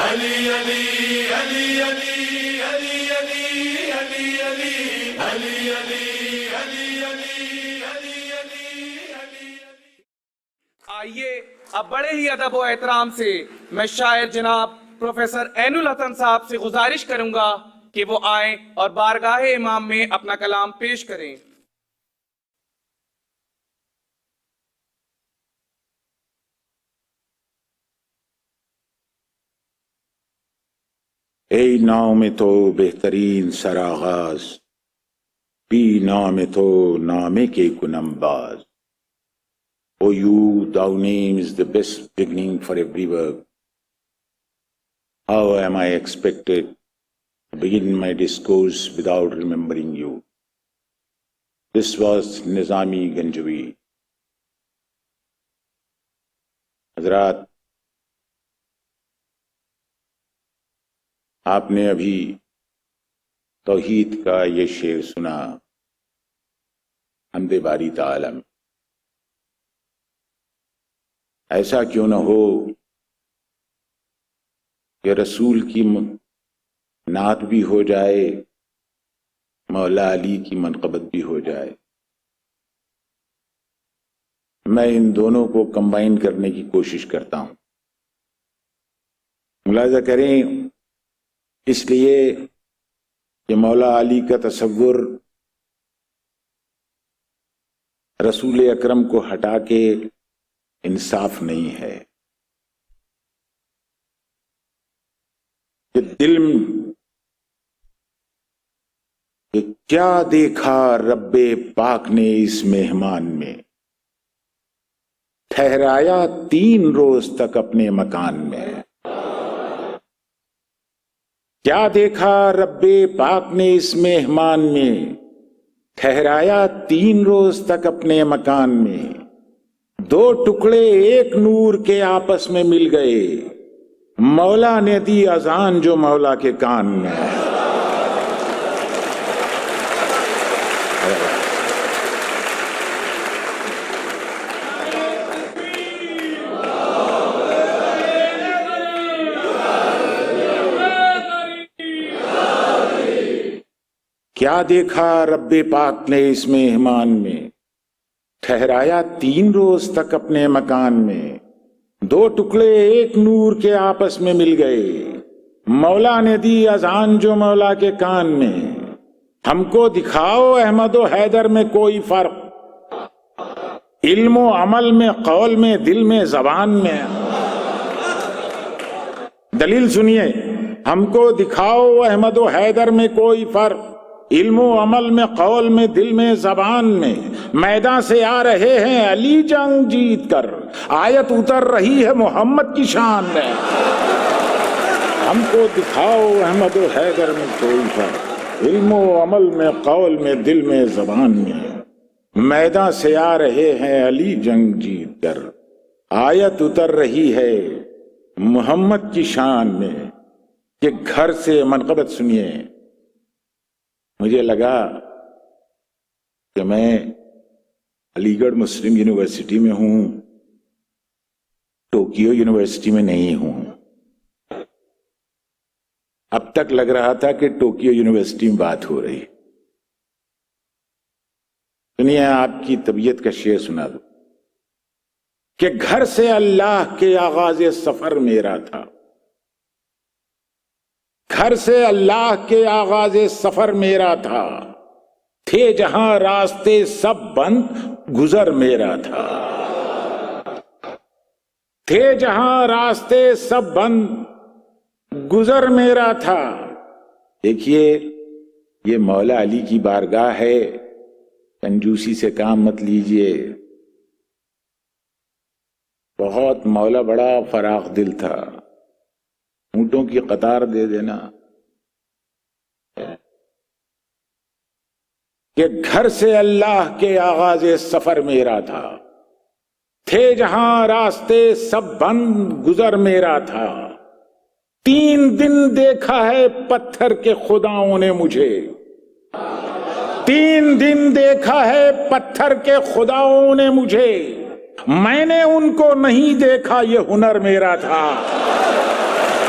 علی علی علی علی علی علی علی علی علی علی علی علی علی. آئیے اب بڑے ہی ادب و احترام سے میں شاعر جناب پروفیسر عین الحسن صاحب سے گزارش کروں گا کہ وہ آئیں اور بارگاہ امام میں اپنا کلام پیش کریں. ای نام تو بہترین سرآغاز، بی نام تو نامے کے کنم باز. O you, thou name is the best beginning for every work. How am I expected to begin my discourse without remembering you? This was Nizami Ganjavi. حضرات، آپ نے ابھی توحید کا یہ شعر سنا حمد باری تعالی میں. ایسا کیوں نہ ہو کہ رسول کی نعت بھی ہو جائے، مولا علی کی منقبت بھی ہو جائے. میں ان دونوں کو کمبائن کرنے کی کوشش کرتا ہوں. ملاحظہ کریں، اس لیے کہ مولا علی کا تصور رسول اکرم کو ہٹا کے انصاف نہیں ہے. کہ دل کہ کیا دیکھا رب پاک نے اس مہمان میں، ٹھہرایا 3 روز تک اپنے مکان میں. کیا دیکھا رب پاک نے اس مہمان میں، ٹھہرایا 3 روز تک اپنے مکان میں. 2 ٹکڑے ایک نور کے آپس میں مل گئے، مولا نے دی اذان جو مولا کے کان میں. کیا دیکھا رب پاک نے اس مہمان میں، ٹھہرایا 3 روز تک اپنے مکان میں. 2 ٹکڑے ایک نور کے آپس میں مل گئے، مولا نے دی اذان جو مولا کے کان میں. ہم کو دکھاؤ احمد و حیدر میں کوئی فرق، علم و عمل میں، قول میں، دل میں، زبان میں. دلیل سنیے، ہم کو دکھاؤ احمد و حیدر میں کوئی فرق، علم و عمل میں، قول میں، دل میں، زبان میں. میدان سے آ رہے ہیں علی جنگ جیت کر، آیت اتر رہی ہے محمد کی شان میں. ہم کو دکھاؤ احمد و حیدر میں کوئی فرق، علم و عمل میں، قول میں، دل میں، زبان میں. میدان سے آ رہے ہیں علی جنگ جیت کر، آیت اتر رہی ہے محمد کی شان میں. کہ گھر سے منقبت سنیے. مجھے لگا کہ میں علی گڑھ مسلم یونیورسٹی میں ہوں، ٹوکیو یونیورسٹی میں نہیں ہوں. اب تک لگ رہا تھا کہ ٹوکیو یونیورسٹی میں بات ہو رہی. سنیے، آپ کی طبیعت کا شعر سنا دو. کہ گھر سے اللہ کے آغاز سفر میرا تھا، گھر سے اللہ کے آغاز سفر میرا تھا. تھے جہاں راستے سب بند گزر میرا تھا. تھے جہاں راستے سب بند گزر میرا تھا. دیکھیے، یہ مولا علی کی بارگاہ ہے، کنجوسی سے کام مت لیجئے. بہت مولا بڑا فراخ دل تھا، اونٹوں کی قطار دے دینا. کہ گھر سے اللہ کے آغاز سفر میرا تھا، تھے جہاں راستے سب بند گزر میرا تھا. 3 دن دیکھا ہے پتھر کے خداؤں نے مجھے، 3 دن دیکھا ہے پتھر کے خداؤں نے مجھے. میں نے ان کو نہیں دیکھا، یہ ہنر میرا تھا.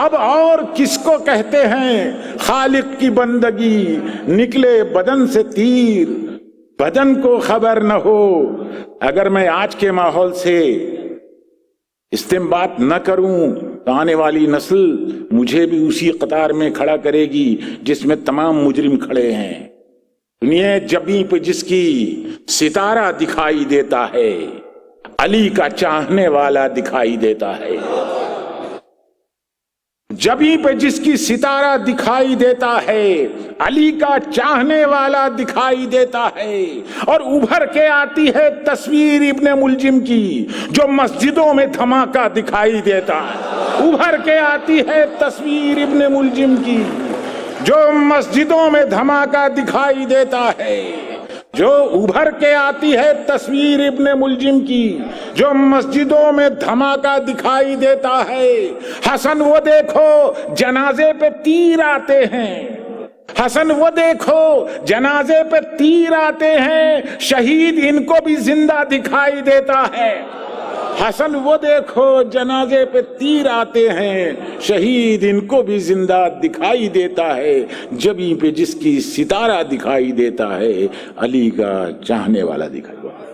اب اور کس کو کہتے ہیں خالق کی بندگی، نکلے بدن سے تیر بدن کو خبر نہ ہو۔ اگر میں آج کے ماحول سے استنباط نہ کروں تو آنے والی نسل مجھے بھی اسی قطار میں کھڑا کرے گی جس میں تمام مجرم کھڑے ہیں۔ دنیا جبیں پہ جس کی ستارہ دکھائی دیتا ہے، علی کا چاہنے والا دکھائی دیتا ہے۔ جبیں پہ جس کی ستارہ دکھائی دیتا ہے، علی کا چاہنے والا دکھائی دیتا ہے۔ اور ابھر کے آتی ہے تصویر ابن ملجم کی جو مسجدوں میں دھماکہ دکھائی دیتا ہے۔ ابھر کے آتی ہے تصویر ابن ملجم کی جو مسجدوں میں دھماکہ دکھائی دیتا ہے، جو ابھر کے آتی ہے تصویر ابن ملجم کی جو مسجدوں میں دھماکہ دکھائی دیتا ہے۔ حسن وہ دیکھو جنازے پہ تیر آتے ہیں، حسن وہ دیکھو جنازے پہ تیر آتے ہیں، شہید ان کو بھی زندہ دکھائی دیتا ہے۔ حسن وہ دیکھو جنازے پہ تیر آتے ہیں، شہید ان کو بھی زندہ دکھائی دیتا ہے۔ جبیں پہ جس کی ستارہ دکھائی دیتا ہے، علی کا چاہنے والا دکھائی دیتا ہے۔